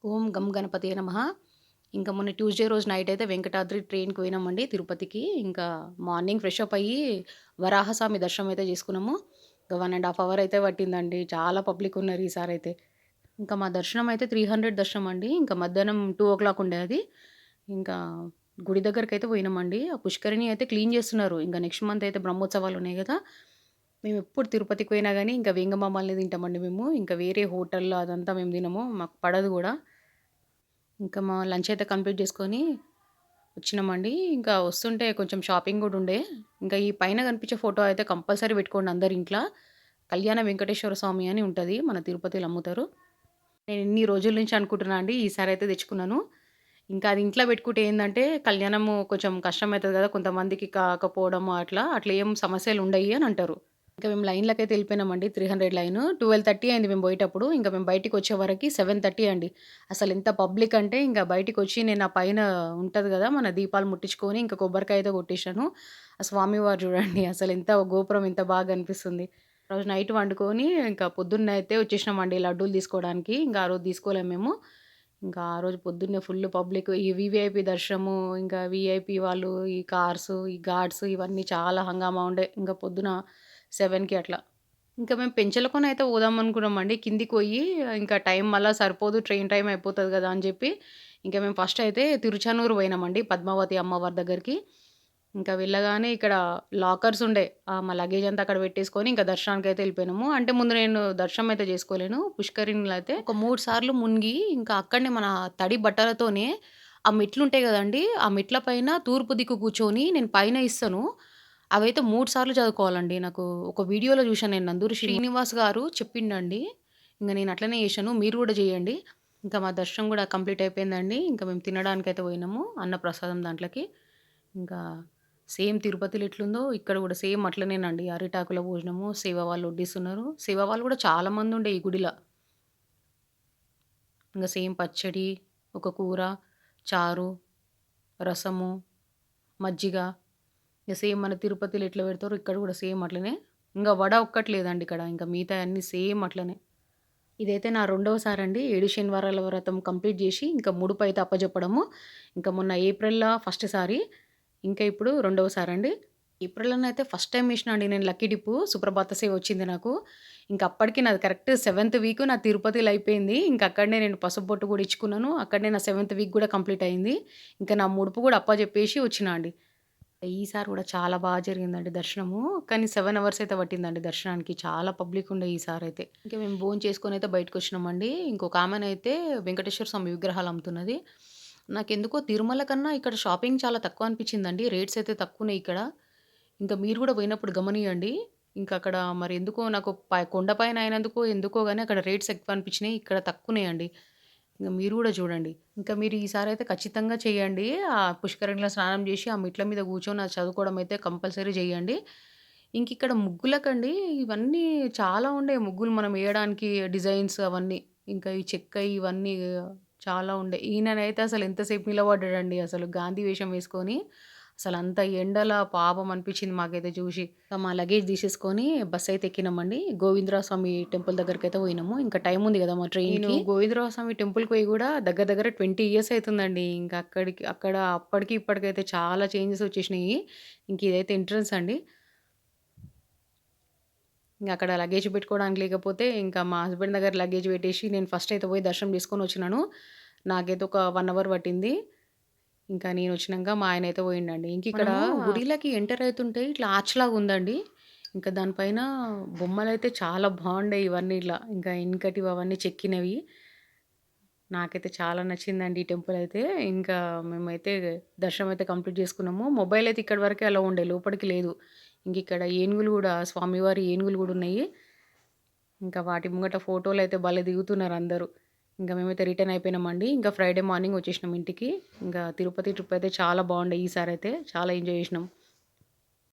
ఓం గం గణపతియే నమః. ఇంకా మొన్న ట్యూస్‌డే రోజు నైట్ అయితే వెంకటాద్రి ట్రైన్‌కి పోయినామండి తిరుపతికి. ఇంకా మార్నింగ్ ఫ్రెష్ అప్ అయ్యి వరాహస్వామి దర్శనం అయితే చేసుకున్నాము. ఒక 1 ½ అవర్ అయితే పట్టిందండి. చాలా పబ్లిక్ ఉన్నారు ఈసారైతే. ఇంకా మా దర్శనం అయితే 300 దర్శనం అండి. ఇంకా మధ్యాహ్నం 2:00 ఉండే అది. ఇంకా గుడి దగ్గరకైతే పోయినామండి. ఆ పుష్కరిణి అయితే క్లీన్ చేస్తున్నారు. ఇంకా నెక్స్ట్ మంత్ అయితే బ్రహ్మోత్సవాలు ఉన్నాయి గదా! మేమెప్పుడు తిరుపతికి పోయినా గానీ ఇంకా వేంగమాంబల్నే తింటామండి మేము. ఇంకా వేరే హోటల్‌లో అదంతా మేము తినము. మాకు పడదు గూడా. ఇంకా మా లంచ్ అయితే కంప్లీట్ చేసుకొని వచ్చినామండి. ఇంకా వస్తుంటే కొంచెం షాపింగ్ గూడా ఉండే. ఇంకా ఈ పైన కనిపించే ఫోటో అయితే కంపల్సరీ పెట్టుకోండి అందరి ఇంట్ల. కళ్యాణ వెంకటేశ్వర స్వామి అని ఉంటది. మన తిరుపతిలో అమ్ముతారు. నేను ఇన్ని రోజుల నుంచి అనుకుంటున్నా అండి. ఈసారైతే తెచ్చుకున్నాను. ఇంకా అది ఇంట్లో పెట్టుకుంటే ఏందంటే కళ్యాణము కొంచెం కష్టమైతది గదా! కొంతమందికి కాకపోవడము అట్లా. అట్లా ఏం సమస్యలుండయి అని అంటారు. ఇంకా మేము లైన్‌లోకైతే ఎళ్ళిపోయినామండి. 300 లైను. 12:30 అయింది మేము పోయేటప్పుడు. ఇంక మేము బయటికొచ్చే వరకి 7:30 అండి. అసలెంత పబ్లిక్ అంటే ఇంక బయటికొచ్చి నేను ఆ పైన ఉంటది గదా! మన దీపాలు ముట్టించుకొని ఇంక కొబ్బరికాయ అయితే కొట్టేసాను. ఆ స్వామివారు చూడండి అసలెంత గోపురం ఎంత బాగా కనిపిస్తుంది. ఆ రోజు నైట్ వండుకొని ఇంకా పొద్దున్నే అయితే వచ్చేసినామండి లడ్డూలు తీసుకోవడానికి. ఇంకా ఆ రోజు తీసుకోలేము మేము. ఇంకా ఆ రోజు పొద్దున్నే ఫుల్ పబ్లిక్ ఈ వీవీఐపీ దర్శనము, ఇంకా వీఐపీ వాళ్ళు ఈ కార్సు, ఈ గార్డ్స్ ఇవన్నీ చాలా హంగామా ఉండే. ఇంక పొద్దున 7కి అట్లా. ఇంకా మేము పెంచలకోనయితే పోదామనుకున్నామండి. కిందికి పోయి ఇంకా టైం మళ్ళా సరిపోదు. ట్రైన్ టైమ్ అయిపోతది గదా! అని జెప్పి, ఇంకా మేము ఫస్ట్ అయితే తిరుచానూరు పోయినామండి. పద్మావతి అమ్మవారి దగ్గరికి. ఇంకా వెళ్ళగానే ఇక్కడ లాకర్స్ ఉండే. మా లగేజ్ అంతా అక్కడ పెట్టేసుకొని ఇంకా దర్శనానికైతే ఎళ్ళిపోయినాము. అంటే ముందు నేను దర్శనం అయితే జేసుకోలేను. పుష్కరిణిలో అయితే ఒక 3 సార్లు మునిగి ఇంకా అక్కడనే మన తడి బట్టలతోనే ఆ మెట్లుంటాయి గదండీ! ఆ మెట్ల పైన తూర్పు దిక్కు కూర్చొని నేను పైన ఇస్తాను. అవైతే 3 సార్లు చదువుకోవాలండి. నాకు ఒక వీడియోలో చూశాను నేను 'నందూరి శ్రీనివాస్' గారు చెప్పిండండి. ఇంక నేను అట్లనే చేశాను. మీరు గూడా చేయండి. ఇంకా మా దర్శనం గూడా కంప్లీట్ అయిపోయిందండి. ఇంకా మేము తినడానికైతే పోయినాము. అన్నప్రసాదం దాంట్లకి. ఇంకా సేమ్ తిరుపతిలో ఎట్లుందో ఇక్కడ గూడా సేమ్ అట్లనేనండి. అరిటాకుల భోజనము, సేవ వాళ్ళు వడ్డిస్తున్నారు. సేవ వాళ్ళు గూడా చాలా మందుండే ఈ గుడిల. ఇంగ సేమ్ పచ్చడి, ఒక కూర, చారు, రసము, మజ్జిగ ఇగ సేమ్ మన తిరుపతిలో ఎట్లా పెడతారో ఇక్కడ గూడా సేమ్ అట్లనే. ఇంగ వడ ఒక్కటి లేదండి ఇక్కడ. ఇంకా మిగతాయన్నీ సేమ్ అట్లనే. ఇదైతే నా రెండోసారండి. 7 శనివారాల వ్రతం కంప్లీట్ జేసి, ఇంకా ముడుపయితే అప్పజెప్పడము. ఇంకా మొన్న ఏప్రిల్‌ల ఫస్ట్ సారి. ఇంకా ఇప్పుడు రెండవసారండి. ఏప్రిల్‌లోనైతే ఫస్ట్ టైమ్ ఏసినా అండి నేను లక్కీ డిప్పు. సుప్రభాత సేవ వచ్చింది నాకు. ఇంక అప్పటికి నాది కరెక్ట్ సెవెంత్ వీక్ నా తిరుపతిలో అయిపోయింది. ఇంక అక్కడనే నేను పసుపు బొట్టు గూడా ఇచ్చుకున్నాను. అక్కడనే నా సెవెంత్ వీక్ గూడా కంప్లీట్ అయింది. ఇంకా నా ముడుపు గూడా అప్పజెప్పేసి వచ్చినా అండి. ఈసారి గూడా చాలా జరిగిందండి దర్శనము. కానీ 7 అవర్స్ అయితే పట్టిందండి దర్శనానికి. చాలా పబ్లిక్ ఉండే ఈసారైతే. ఇంక మేము భోంచేసుకొనైతే బయటకొచ్చినామండి. ఇంకొక ఆమెనైతే వెంకటేశ్వర స్వామి విగ్రహాలు అమ్ముతున్నది. నాకెందుకో తిరుమల కన్నా ఇక్కడ షాపింగ్ చాలా తక్కువ అనిపించిందండి. రేట్స్ అయితే తక్కువనే ఇక్కడ. ఇంకా మీరు గూడా పోయినప్పుడు గమనియండి. ఇంక అక్కడ మరి ఎందుకో నాకు కొండ పైన అయినందుకో ఎందుకో గాని అక్కడ రేట్స్ ఎక్కువ అనిపించినాయి. ఇక్కడ తక్కువనే అండి. ఇంక మీరు గూడా చూడండి. ఇంకా మీరు ఈసారైతే ఖచ్చితంగా చేయండి. ఆ పుష్కరిణిలో స్నానం జేసి, ఆ మెట్ల మీద కూర్చొని అది చదువుకోవడం అయితే కంపల్సరీ జేయండి. ఇంకిక్కడ ముగ్గులకండి ఇవన్నీ చాలా ఉండే ముగ్గులు మనం ఎయడానికి డిజైన్స్ అవన్నీ. ఇంకా ఈ చెక్కయి ఇవన్నీ చాలా ఉండే. ఈయననైతే అసలు ఎంతసేపు నిలబడ్డాడండి అసలు గాంధీ వేషం వేసుకొని. అసలంత ఎండల పాపం అనిపించింది మాకైతే చూసి. మా లగేజ్ తీసేసుకొని బస్సయితే ఎక్కినామండి. గోవిందరావు స్వామి టెంపుల్ దగ్గరికైతే పోయినాము. ఇంకా టైం ఉంది గదా! మా ట్రైన్‌కి. నేను గోవిందరావు స్వామి టెంపుల్‌కి పోయి గూడా దగ్గర దగ్గర 20 ఇయర్స్ అయితుందండి. ఇంకా అక్కడ అప్పటికి ఇప్పటికైతే చాలా చేంజెస్ వచ్చేసినాయి. ఇంక ఇదైతే ఎంట్రన్స్ అండి. ఇంగక్కడ లగేజ్ పెట్టుకోవడానికి లేకపోతే, ఇంకా మా హస్బెండ్ దగ్గర లగేజ్ పెట్టేసి, నేను ఫస్ట్ అయితే పోయి దర్శనం చేసుకొనొచ్చినాను. నాకైతే ఒక 1 అవర్ పట్టింది. ఇంకా నేనొచ్చినంక మా ఆయనైతే పోయిండండి. ఇంకిక్కడ గుడిలకి ఎంటర్ అయితుంటే ఇట్లా ఆర్చ్‌లాగా ఉందండి. ఇంకా దాని పైన బొమ్మలైతే చాలా బాగుండాయి ఇవన్నీ ఇట్లా. ఇంకా ఎనకటివి అవన్నీ చెక్కినవి. నాకైతే చాలా నచ్చిందండి ఈ టెంపుల్ అయితే. ఇంకా మేమైతే దర్శనం అయితే కంప్లీట్ చేసుకున్నాము. మొబైల్ అయితే ఇక్కడి వరకే అలో ఉండే లోపలికి లేదు. ఇంకిక్కడ ఏనుగులు గూడా స్వామివారి ఏనుగులు గూడా ఉన్నాయి. ఇంకా వాటి ముంగట ఫోటోలయితే భలే దిగుతున్నారందరూ. ఇంక మేమైతే రిటర్న్ అయిపోయినామండి. ఇంకా ఫ్రైడే మార్నింగ్ వచ్చేసినాం ఇంటికి. ఇంకా తిరుపతి ట్రిప్ అయితే చాలా బాగుండే ఈసారైతే. చాలా ఎంజాయ్ చేసినాం.